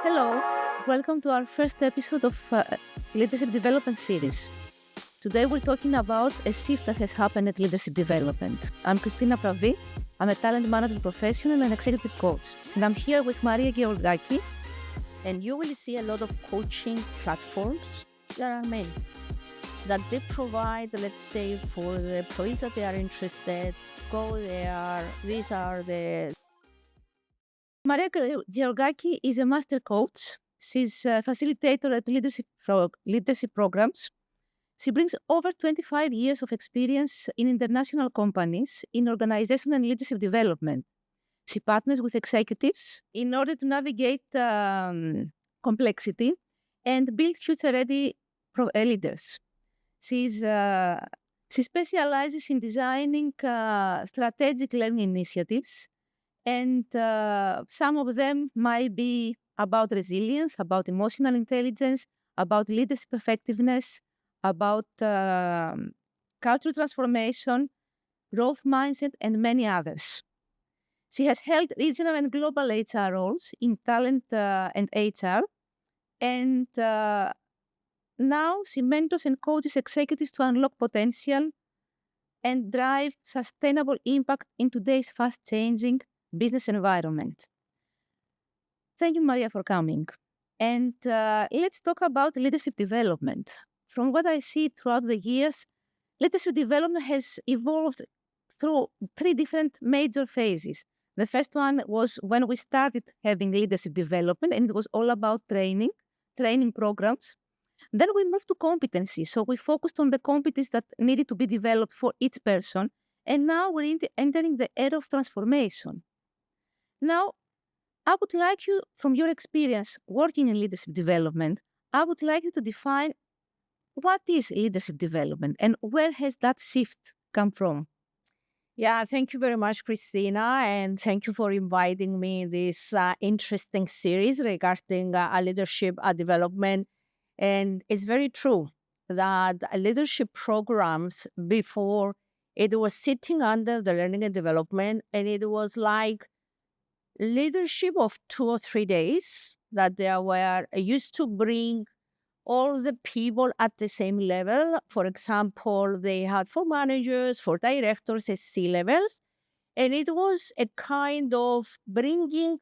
Hello, welcome to our first episode of Leadership Development Series. Today we're talking about a shift that has happened at leadership development. I'm Christina Pravi. I'm a talent management professional and executive coach. And I'm here with Maria Georgaki. And you will see a lot of coaching platforms. There are many that they provide, let's say, for the employees that they are interested. Go there. These are the... Maria Georgaki is a master coach. She's a facilitator at leadership programs. She brings over 25 years of experience in international companies in organization and leadership development. She partners with executives in order to navigate complexity and build future-ready leaders. She specializes in designing strategic learning initiatives, and some of them might be about resilience, about emotional intelligence, about leadership effectiveness, about cultural transformation, growth mindset, and many others. She has held regional and global HR roles in talent and HR, and now she mentors and coaches executives to unlock potential and drive sustainable impact in today's fast-changing business environment. Thank you, Maria, for coming. And let's talk about leadership development. From what I see throughout the years, leadership development has evolved through three different major phases. The first one was when we started having leadership development, and it was all about training programs. Then we moved to competencies. So we focused on the competencies that needed to be developed for each person. And now we're entering the era of transformation. Now, I would like you, from your experience working in leadership development, I would like you to define what is leadership development and where has that shift come from? Yeah, thank you very much, Christina, and thank you for inviting me in this interesting series regarding leadership development. And it's very true that leadership programs before, it was sitting under the learning and development, and it was like leadership of 2 or 3 days that they were used to bring all the people at the same level. For example, they had for managers, for directors at C-levels, and it was a kind of bringing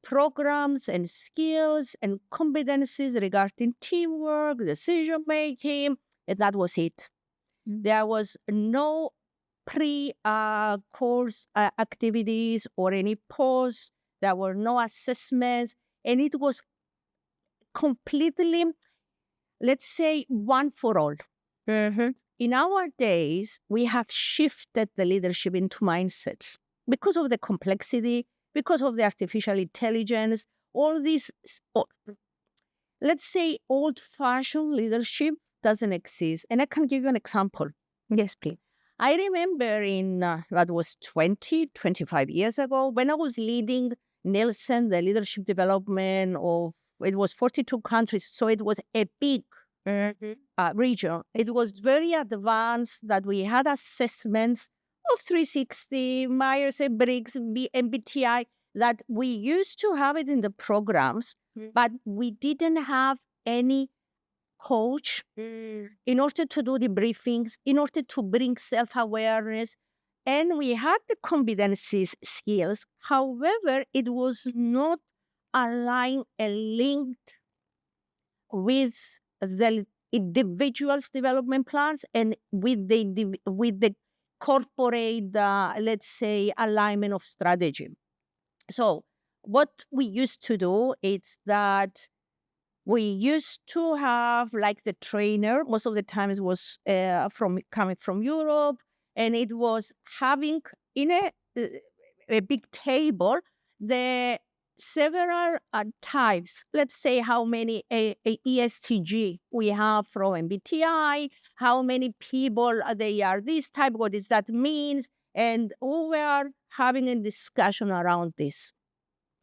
programs and skills and competencies regarding teamwork, decision-making, and that was it. Mm-hmm. There was no pre-course activities or any post. There were no assessments, and it was completely, let's say, one for all. Mm-hmm. In our days, we have shifted the leadership into mindsets because of the complexity, because of the artificial intelligence, all this, let's say, old-fashioned leadership doesn't exist. And I can give you an example. Yes, please. I remember that was 25 years ago, when I was leading Nielsen, the leadership development of, it was 42 countries, so it was a big region. It was very advanced that we had assessments of 360, Myers-Briggs, MBTI, that we used to have it in the programs, but we didn't have any coach in order to do the briefings, in order to bring self-awareness. And we had the competencies, skills. However, it was not aligned and linked with the individual's development plans and with the corporate, let's say, alignment of strategy. So what we used to do is that we used to have like the trainer, most of the times was coming from Europe, and it was having in a big table the several types. Let's say how many ESTG we have from MBTI, how many people they are this type, what does that mean? And we are having a discussion around this.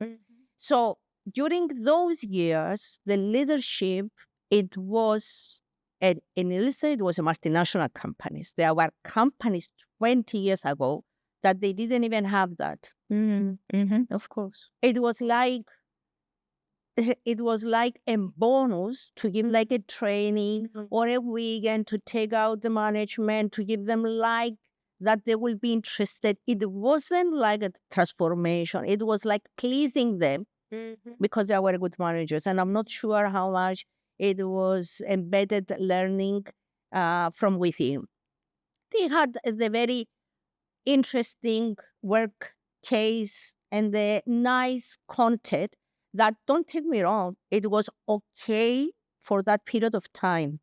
Mm-hmm. So during those years, the leadership, it was, in Nielsen, it was a multinational companies. There were companies 20 years ago that they didn't even have that. Mm-hmm. Mm-hmm. Of course. It was like it was like a bonus to give like a training or a weekend to take out the management, to give them like that they will be interested. It wasn't like a transformation. It was like pleasing them because they were good managers. And I'm not sure how much it was embedded learning from within. They had the very interesting work case and the nice content that, don't take me wrong, it was okay for that period of time.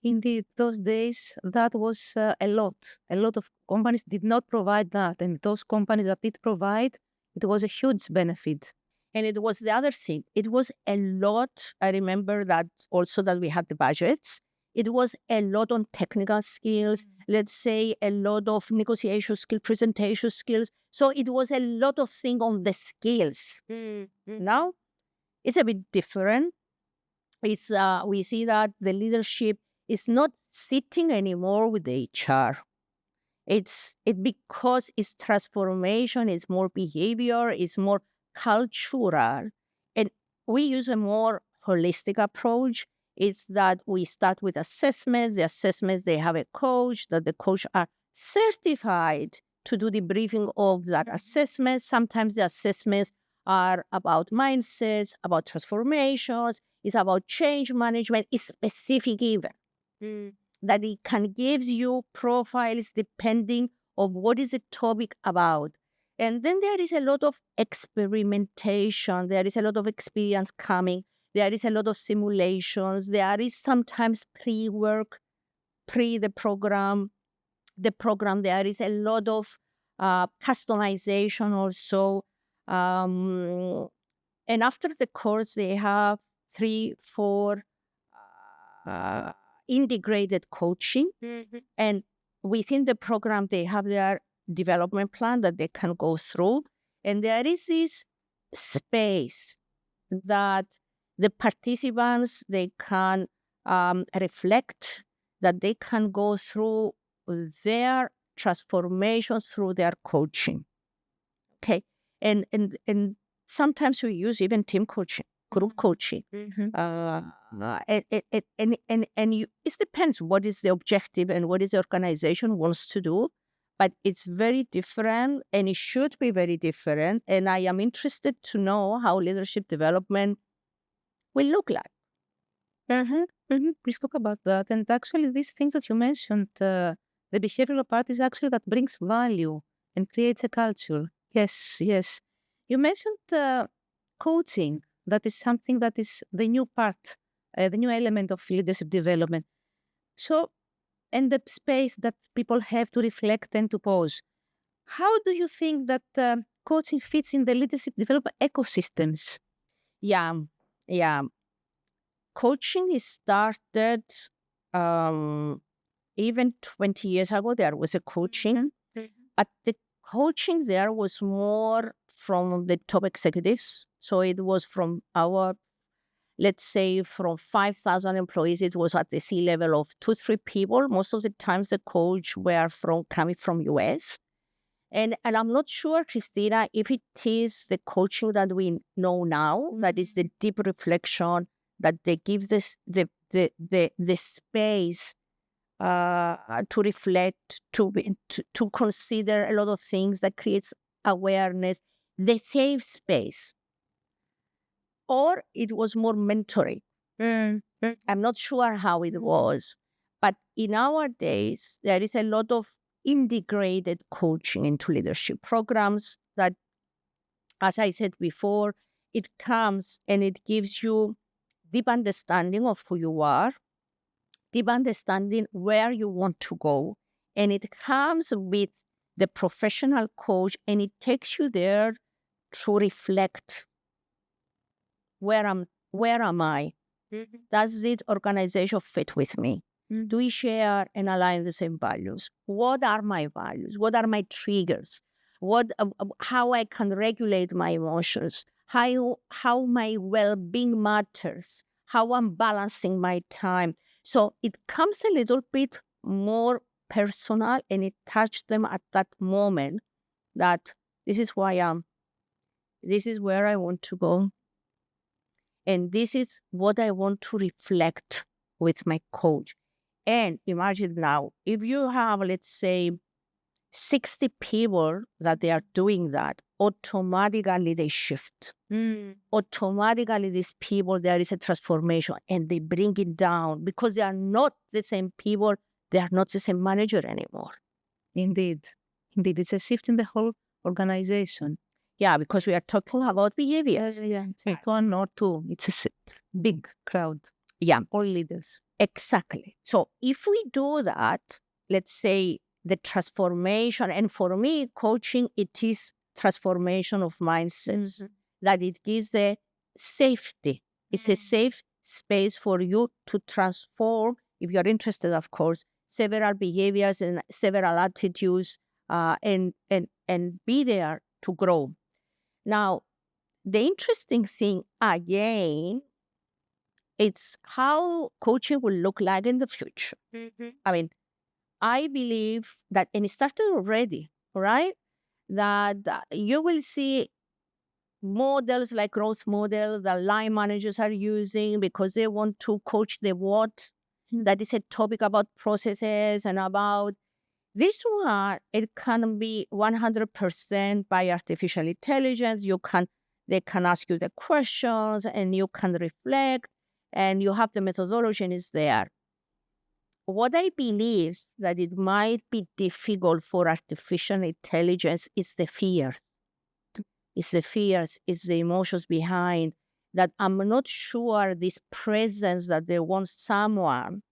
Indeed, those days, that was a lot. A lot of companies did not provide that. And those companies that did provide, it was a huge benefit. And it was the other thing. It was a lot. I remember that also that we had the budgets. It was a lot on technical skills, let's say a lot of negotiation skills, presentation skills. So it was a lot of things on the skills. Now it's a bit different. It's we see that the leadership is not sitting anymore with the HR. It's because it's transformation, it's more behavior, it's more cultural. And we use a more holistic approach. It's that we start with assessments. The assessments, they have a coach, that the coach are certified to do the briefing of that assessment. Sometimes the assessments are about mindsets, about transformations, it's about change management, it's specific even. That it can give you profiles depending on what is the topic about. And then there is a lot of experimentation. There is a lot of experience coming. There is a lot of simulations. There is sometimes pre-work, the program. There is a lot of customization also. And after the course, they have 3, 4 integrated coaching. And within the program, they have their development plan that they can go through. And there is this space that the participants, they can reflect, that they can go through their transformation through their coaching. Okay. And sometimes we use even team coaching, group coaching. It depends what is the objective and what is the organization wants to do. But it's very different and it should be very different. And I am interested to know how leadership development will look like. Please talk about that. And actually, these things that you mentioned, the behavioral part is actually that brings value and creates a culture. Yes, yes. You mentioned coaching. That is something that is the new part, the new element of leadership development. So, and the space that people have to reflect and to pause. How do you think that coaching fits in the leadership development ecosystems? Yeah. Coaching is started even 20 years ago. There was a coaching, but the coaching there was more from the top executives. So it was from our, let's say, from 5,000 employees, it was at the C-level of 2, 3 people. Most of the times the coach were coming from US. And I'm not sure, Christina, if it is the coaching that we know now, that is the deep reflection, that they give this the space to reflect, to consider a lot of things, that creates awareness, the safe space. Or it was more mentoring. I'm not sure how it was. But in our days, there is a lot of integrated coaching into leadership programs that, as I said before, it comes and it gives you deep understanding of who you are, deep understanding where you want to go. And it comes with the professional coach and it takes you there to reflect. Where am I? Does this organization fit with me? Do we share and align the same values? What are my values? What are my triggers? How I can regulate my emotions? How my well-being matters? How I'm balancing my time? So it comes a little bit more personal, and it touched them at that moment that this is who I am. This is where I want to go. And this is what I want to reflect with my coach. And imagine now, if you have, let's say, 60 people that they are doing that, automatically they shift. Automatically, these people, there is a transformation and they bring it down because they are not the same people. They are not the same manager anymore. Indeed. Indeed. It's a shift in the whole organization. Yeah, because we are talking about behaviors. Yeah. It's not one or two. It's a big crowd. Yeah. All leaders. Exactly. So if we do that, let's say the transformation, and for me, coaching, it is transformation of mindsets, that it gives the safety. It's a safe space for you to transform, if you're interested, of course, several behaviors and several attitudes, and be there to grow. Now, the interesting thing again, it's how coaching will look like in the future. I mean, I believe that, and it started already, right? That you will see models like growth model that line managers are using because they want to coach the what. That is a topic about processes and about this one. It can be 100% by artificial intelligence. They can ask you the questions and you can reflect and you have the methodology and it's there. What I believe that it might be difficult for artificial intelligence is the fear. It's the fears, it's the emotions behind that. I'm not sure this presence that they want someone,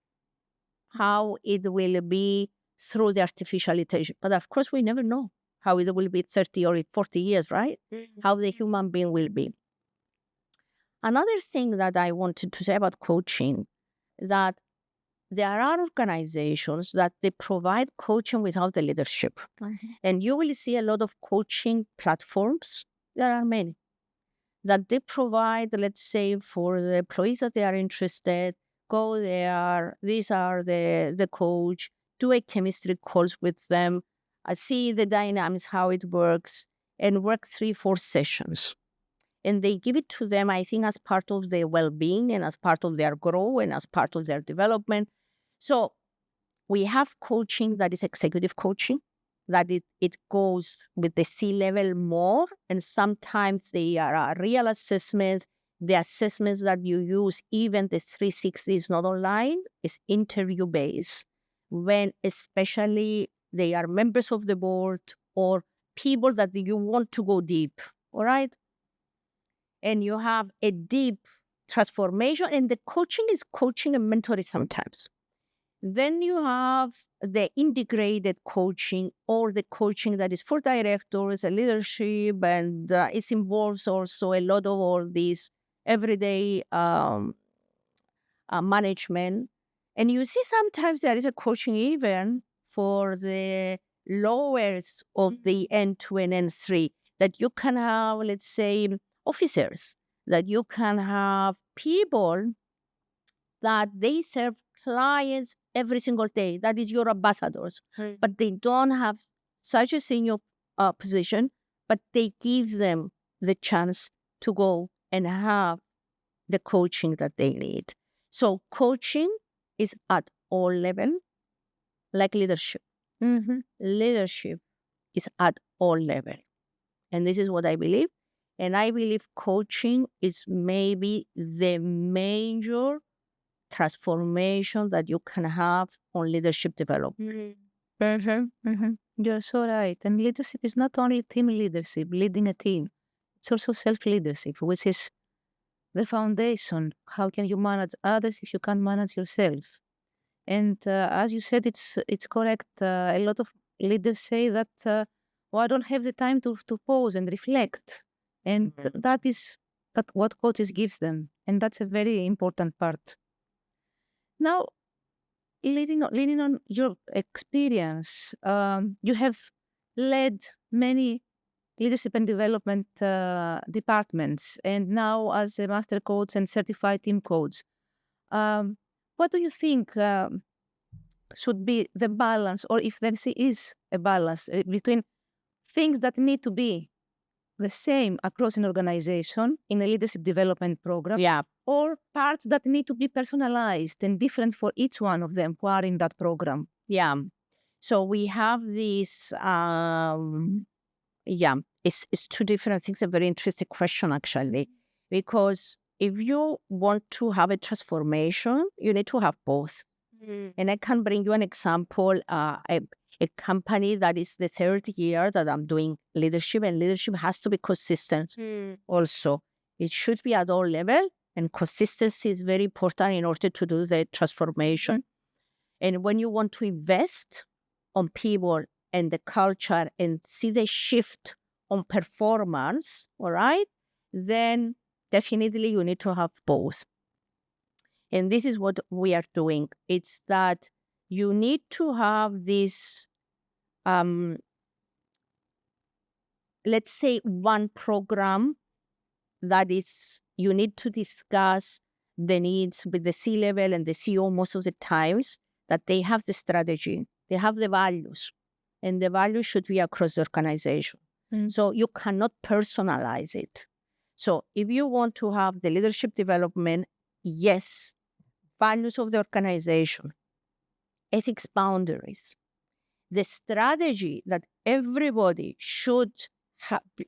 how it will be through the artificial intelligence. But of course, we never know how it will be 30 or 40 years, right? How the human being will be. Another thing that I wanted to say about coaching, that there are organizations that they provide coaching without the leadership. And you will see a lot of coaching platforms. There are many that they provide, let's say, for the employees that they are interested, go there, these are the coach, do a chemistry course with them, see the dynamics, how it works, and work 3-4 sessions. And they give it to them, I think, as part of their well-being and as part of their growth and as part of their development. So we have coaching that is executive coaching, that it goes with the C-level more, and sometimes they are real assessments. The assessments that you use, even the 360 is not online, is interview-based, when especially they are members of the board or people that you want to go deep, all right? And you have a deep transformation, and the coaching is coaching and mentoring sometimes. Then you have the integrated coaching, or the coaching that is for directors and leadership, and it involves also a lot of all these everyday management. And you see sometimes there is a coaching even for the lowers of the N2 and N3, that you can have, let's say, officers, that you can have people that they serve clients every single day. That is your ambassadors. But they don't have such a senior position, but they give them the chance to go and have the coaching that they need. So coaching is at all level, like leadership. Leadership is at all level. And this is what I believe. And I believe coaching is maybe the major transformation that you can have on leadership development. You're so right. And leadership is not only team leadership, leading a team. It's also self-leadership, which is the foundation. How can you manage others if you can't manage yourself? And as you said, it's correct. A lot of leaders say that, I don't have the time to pause and reflect. And that is what coaches gives them. And that's a very important part. Now, leaning on your experience, you have led many leadership and development departments, and now as a master coach and certified team coach, what do you think should be the balance, or if there is a balance between things that need to be the same across an organization in a leadership development program, or parts that need to be personalized and different for each one of them who are in that program? Yeah. So we have these, it's two different things. A very interesting question, actually, because if you want to have a transformation, you need to have both. And I can bring you an example, a company that is the third year that I'm doing leadership, and leadership has to be consistent also. It should be at all level, and consistency is very important in order to do the transformation. And when you want to invest on people and the culture and see the shift on performance, all right, then definitely you need to have both. And this is what we are doing. It's that you need to have this, let's say, one program that is, you need to discuss the needs with the C-level and the CEO most of the times, that they have the strategy, they have the values, and the values should be across the organization. So you cannot personalize it. So if you want to have the leadership development, yes, values of the organization, ethics boundaries, the strategy that everybody should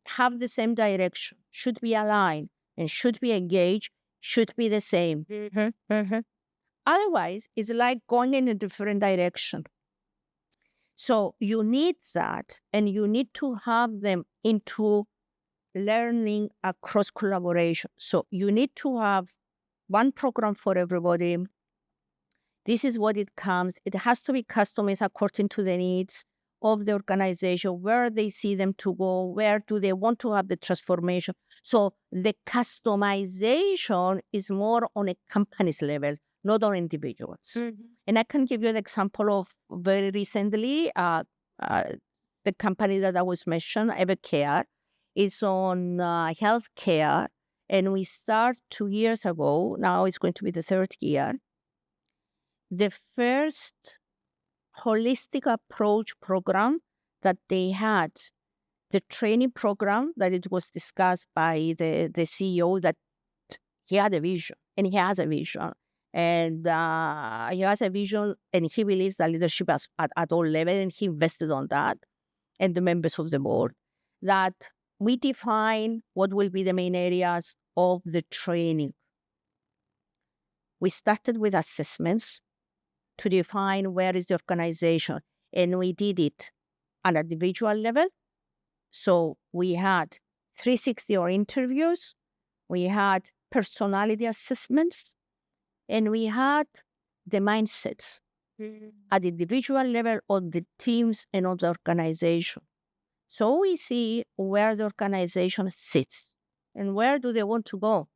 have the same direction, should be aligned, and should be engaged, should be the same. Otherwise, it's like going in a different direction. So you need that, and you need to have them into learning across collaboration. So you need to have one program for everybody. This is what it comes. It has to be customized according to the needs of the organization, where they see them to go, where do they want to have the transformation. So the customization is more on a company's level, not on individuals. And I can give you an example of very recently, the company that I was mentioned, Evercare, is on healthcare. And we start 2 years ago. Now it's going to be the third year. The first holistic approach program that they had, the training program that it was discussed by the CEO, that he had a vision, and he has a vision. And he has a vision, and he believes that leadership at all levels, and he invested on that, and the members of the board, that we define what will be the main areas of the training. We started with assessments to define where is the organization, and we did it on an individual level. So we had 360 or interviews, we had personality assessments, and we had the mindsets at the individual level of the teams and of the organization. So we see where the organization sits and where do they want to go.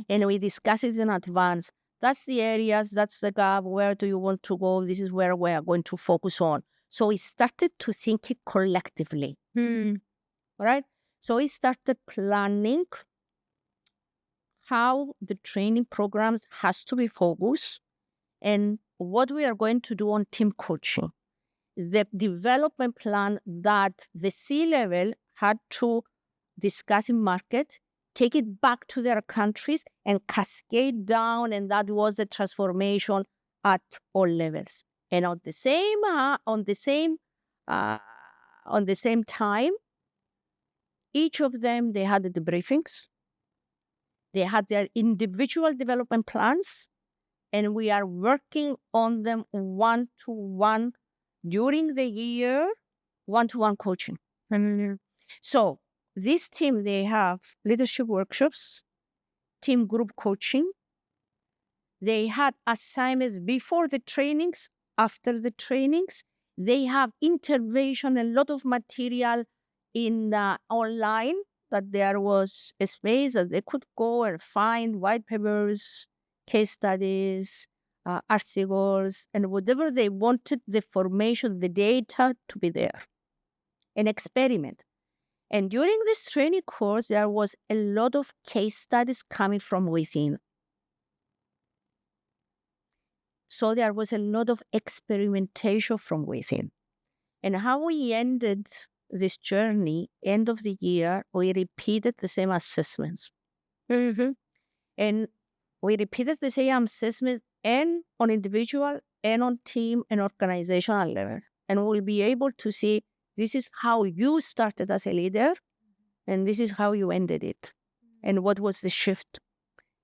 And we discuss it in advance. That's the areas, that's the gap, where do you want to go? This is where we are going to focus on. So we started to think it collectively. All right? So we started planning how the training programs has to be focused and what we are going to do on team coaching. The development plan that the C-level had to discuss in market, take it back to their countries and cascade down, and that was the transformation at all levels. And on the same time, each of them, they had the debriefings, they had their individual development plans, and we are working on them one-to-one during the year, one-to-one coaching. So this team, they have leadership workshops, team group coaching. They had assignments before the trainings, after the trainings. They have intervention, a lot of material in online, that there was a space that they could go and find white papers, case studies, articles, and whatever they wanted, the formation, the data to be there. An experiment. And during this training course, there was a lot of case studies coming from within. So there was a lot of experimentation from within. And how we ended this journey, end of the year, we repeated the same assessments. Mm-hmm. And we repeated the same assessment and on individual and on team and organizational level. And we'll be able to see this is how you started as a leader and this is how you ended it. And what was the shift?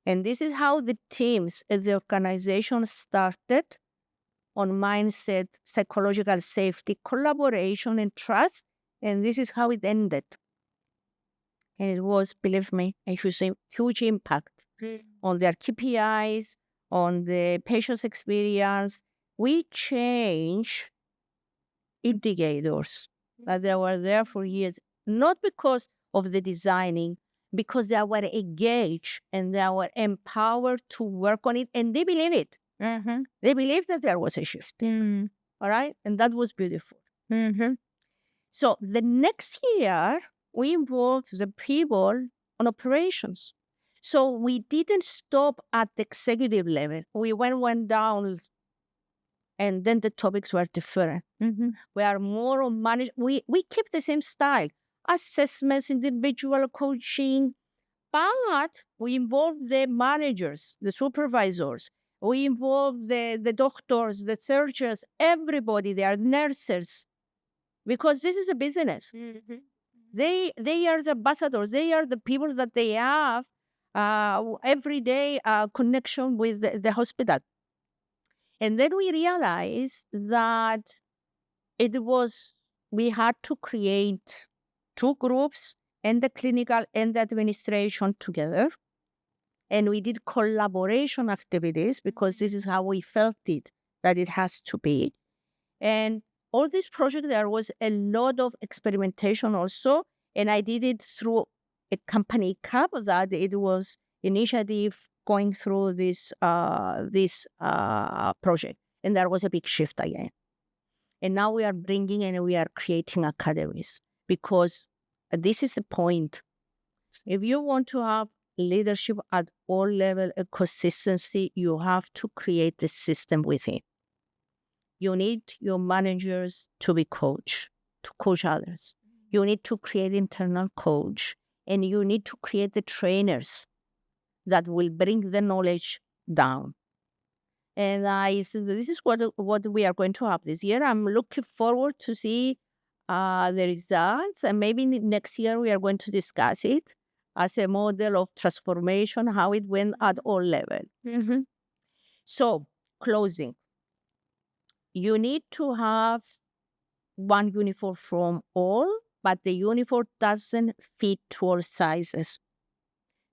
And this is how the teams at the organization started on mindset, psychological safety, collaboration, and trust. And this is how it ended. And it was, believe me, a huge impact on their KPIs, on the patient's experience. We change indicators that they were there for years, not because of the designing, because they were engaged and they were empowered to work on it, and they believe it. Mm-hmm. They believed that there was a shift. Mm-hmm. All right? And that was beautiful. Mm-hmm. So the next year, we involved the people on operations. So we didn't stop at the executive level. We went down, and then the topics were different. Mm-hmm. We are more on manage. We keep the same style, assessments, individual coaching, but we involve the managers, the supervisors. We involve the doctors, the surgeons, everybody. They are nurses, because this is a business. Mm-hmm. They are the ambassadors. They are the people that they have everyday connection with the hospital. And then we realized that we had to create two groups, and the clinical and the administration together. And we did collaboration activities because this is how we felt it, that it has to be. And all this project, there was a lot of experimentation also. And I did it through a company cup that it was initiative going through this project. And there was a big shift again. And now we are bringing and we are creating academies, because this is the point. If you want to have leadership at all level and consistency, you have to create the system within. You need your managers to be coach, to coach others. You need to create internal coach, and you need to create the trainers that will bring the knowledge down. And I said, this is what we are going to have this year. I'm looking forward to see the results, and maybe next year we are going to discuss it as a model of transformation, how it went at all levels. Mm-hmm. So, closing. You need to have one uniform from all, but the uniform doesn't fit to all sizes.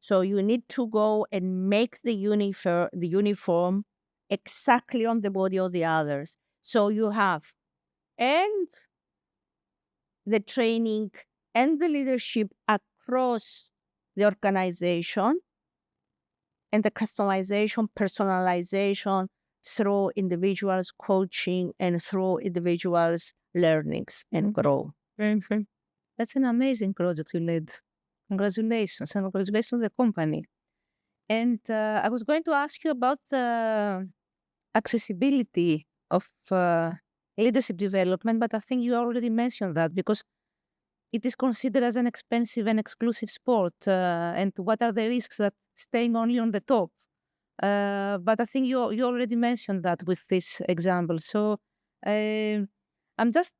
So you need to go and make the uniform exactly on the body of the others. So you have and the training and the leadership across the organization, and the customization, personalization through individuals' coaching and through individuals' learnings and grow. Mm-hmm. That's an amazing project you led. Congratulations, and congratulations to the company. And I was going to ask you about accessibility of leadership development, but I think you already mentioned that, because it is considered as an expensive and exclusive sport. And what are the risks that staying only on the top? But I think you already mentioned that with this example. So I'm just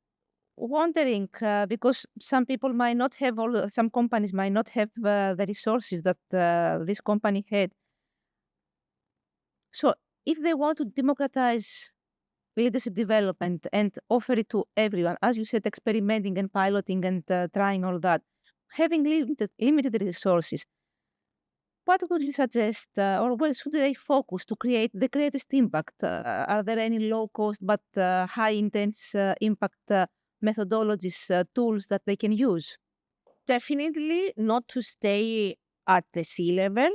wondering, because some people might not have some companies might not have the resources that this company had. So if they want to democratize leadership development and offer it to everyone, as you said, experimenting and piloting and trying all that, having limited resources, what would you suggest, or where should they focus to create the greatest impact? Are there any low cost but high intense impact methodologies, tools that they can use? Definitely not to stay at the sea level,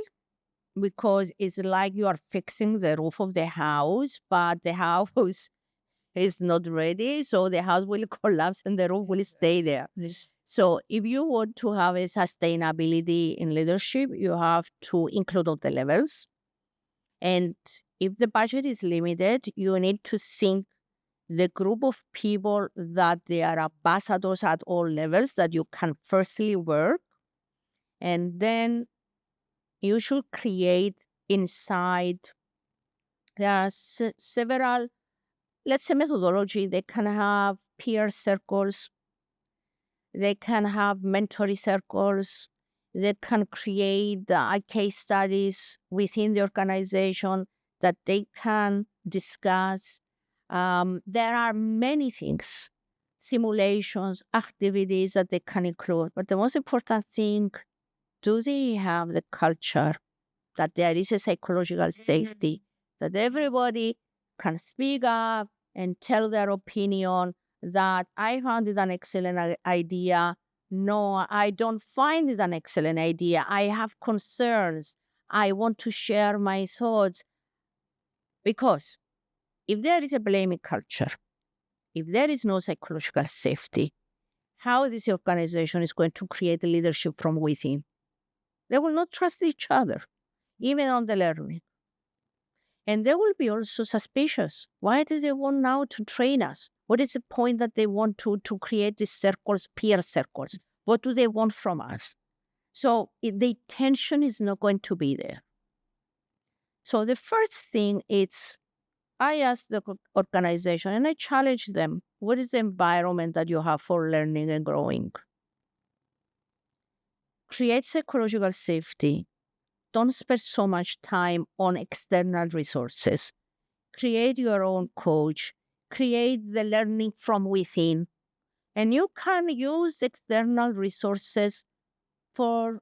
because it's like you are fixing the roof of the house, but the house is not ready. So the house will collapse and the roof will stay there. So if you want to have a sustainability in leadership, you have to include all the levels. And if the budget is limited, you need to think the group of people that they are ambassadors at all levels that you can firstly work, and then you should create inside. There are several, let's say, methodology. They can have peer circles, they can have mentoring circles, they can create case studies within the organization that they can discuss. There are many things, simulations, activities that they can include. But the most important thing, do they have the culture that there is a psychological safety, that everybody can speak up and tell their opinion, that I found it an excellent idea. No, I don't find it an excellent idea. I have concerns. I want to share my thoughts. Because if there is a blaming culture, if there is no psychological safety, how this organization is going to create leadership from within? They will not trust each other, even on the learning. And they will be also suspicious. Why do they want now to train us? What is the point that they want to create these circles, peer circles? What do they want from us? So the tension is not going to be there. So the first thing is, I ask the organization and I challenge them, what is the environment that you have for learning and growing? Create psychological safety. Don't spend so much time on external resources. Create your own coach, create the learning from within. And you can use external resources for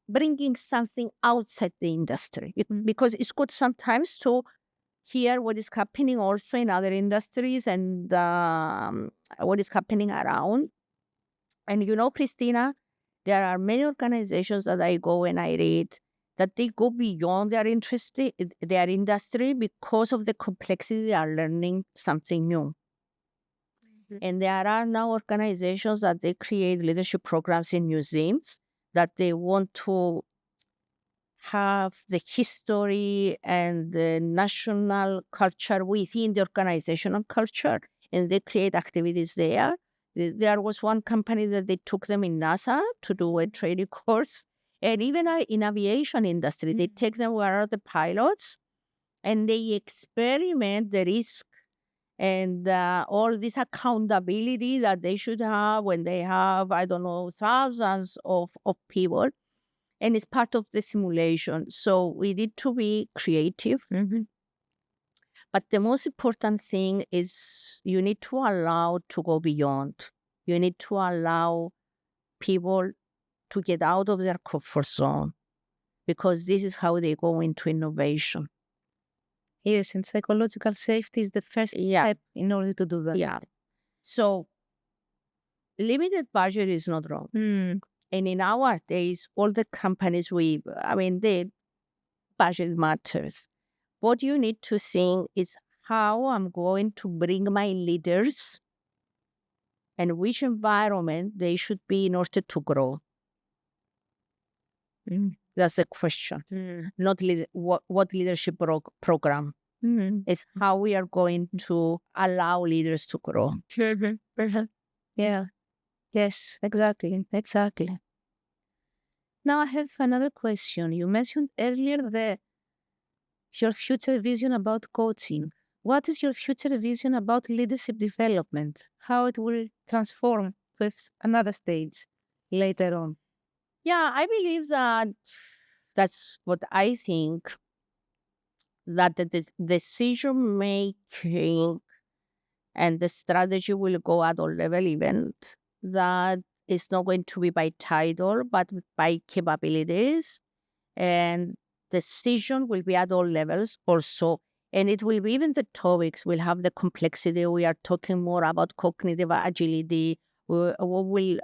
bringing something outside the industry. Because it's good sometimes to hear what is happening also in other industries and what is happening around. And Christina, there are many organizations that I go and I read that they go beyond their industry because of the complexity. They are learning something new. And there are now organizations that they create leadership programs in museums that they want to have the history and the national culture within the organizational culture, and they create activities there. There was one company that they took them in NASA to do a training course, and even in aviation industry, they take them where are the pilots, and they experiment the risk and all this accountability that they should have when they have, I don't know, thousands of people. And it's part of the simulation. So we need to be creative. But the most important thing is you need to allow to go beyond. You need to allow people to get out of their comfort zone, because this is how they go into innovation. Yes, and psychological safety is the first step in order to do that. Yeah. So limited budget is not wrong. And in our days, all the companies the budget matters. What you need to think is how I'm going to bring my leaders and which environment they should be in order to grow. That's the question. Not what leadership program. It's how we are going to allow leaders to grow. Yeah. Yes, exactly. Exactly. Now I have another question. You mentioned earlier your future vision about coaching. What is your future vision about leadership development? How it will transform with another stage later on? Yeah, I believe that's what I think, that the decision making and the strategy will go at all level event. That is not going to be by title, but by capabilities. And decision will be at all levels also. And it will be even the topics will have the complexity. We are talking more about cognitive agility. We will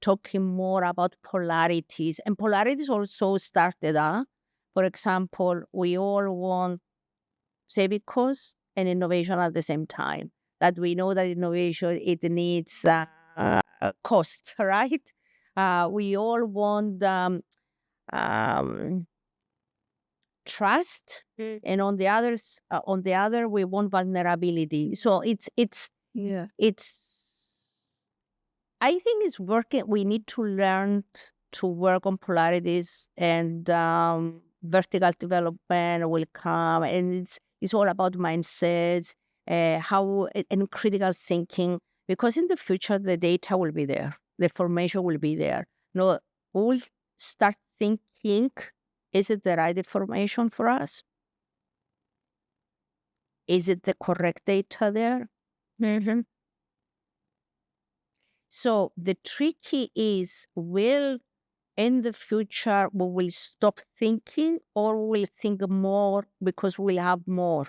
talking more about polarities. And polarities also started. For example, we all want saving costs and innovation at the same time. That we know that innovation, it needs cost, right? We all want trust, and on the other we want vulnerability. So it's I think it's working. We need to learn to work on polarities, and vertical development will come, and it's all about mindsets, and critical thinking. Because in the future, the data will be there, the information will be there. No, we'll start thinking: is it the right information for us? Is it the correct data there? Mm-hmm. So the tricky is, will in the future we will stop thinking, or we will think more because we'll have more?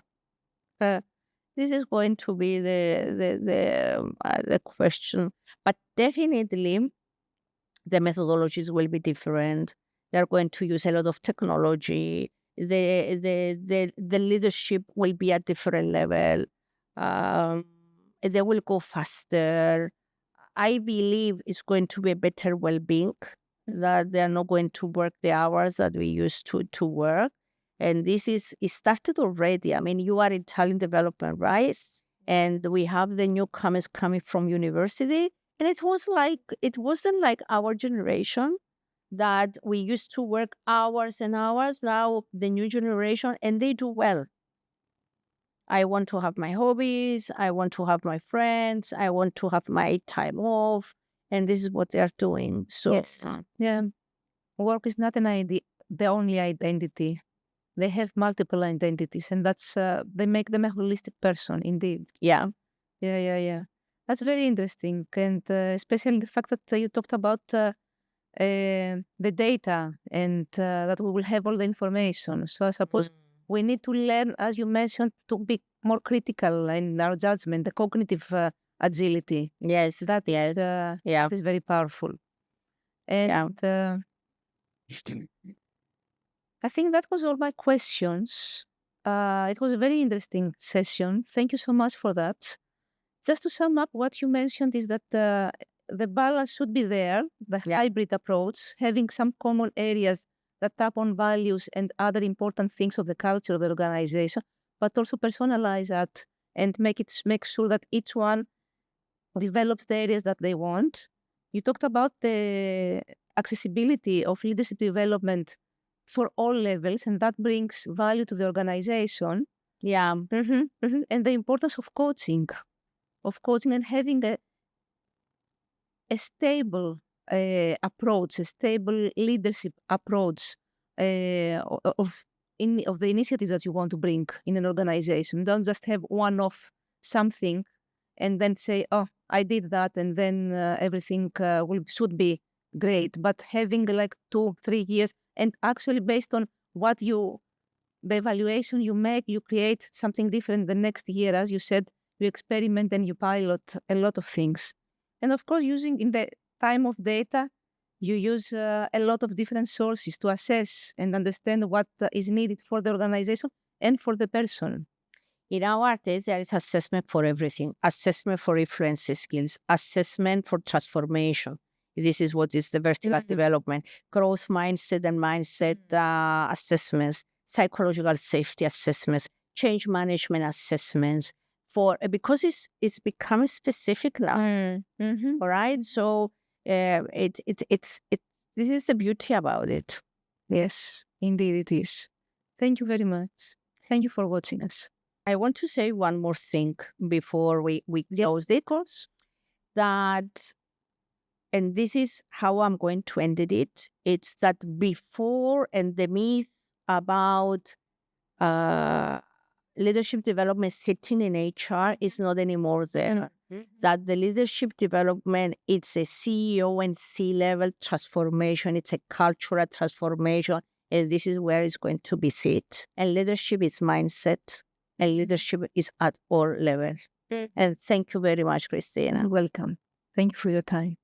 This is going to be the question. But definitely the methodologies will be different. They're going to use a lot of technology. The leadership will be at different level. They will go faster. I believe it's going to be a better well-being, that they are not going to work the hours that we used to work. And it started already. I mean, you are in talent development, right? And we have the newcomers coming from university. And it wasn't like our generation that we used to work hours and hours. Now the new generation, and they do well. I want to have my hobbies. I want to have my friends. I want to have my time off. And this is what they are doing. So, yes. Yeah. Work is not the only identity. They have multiple identities, and that's they make them a holistic person, indeed. yeah. That's very interesting, and especially the fact that you talked about the data, and that we will have all the information. So I suppose we need to learn, as you mentioned, to be more critical in our judgment, the cognitive agility. Yes. That is very powerful. And I think that was all my questions. It was a very interesting session. Thank you so much for that. Just to sum up, what you mentioned is that the balance should be there, the hybrid approach, having some common areas that tap on values and other important things of the culture of the organization, but also personalize that and make sure that each one develops the areas that they want. You talked about the accessibility of leadership development for all levels, and that brings value to the organization. Yeah. And the importance of coaching and having a stable approach, a stable leadership approach of the initiatives that you want to bring in an organization. Don't just have one-off something and then say, oh, I did that, and then everything should be great. But having like 2-3 years, and actually based on the evaluation you make, you create something different the next year. As you said, you experiment and you pilot a lot of things. And of course, using in the time of data, you use a lot of different sources to assess and understand what is needed for the organization and for the person. In our case, there is assessment for everything: assessment for reference skills, assessment for transformation. This is what is the vertical development, growth mindset and mindset assessments, psychological safety assessments, change management assessments. Because it's become specific now. All right, so this is the beauty about it. Yes, indeed it is. Thank you very much. Thank you for watching us. I want to say one more thing before we close the course. That, and this is how I'm going to end it. It's that before, and the myth about leadership development sitting in HR is not anymore there. That the leadership development, it's a CEO and C-level transformation. It's a cultural transformation. And this is where it's going to be sit. And leadership is mindset. And leadership is at all levels. And thank you very much, Christina. Welcome. Thank you for your time.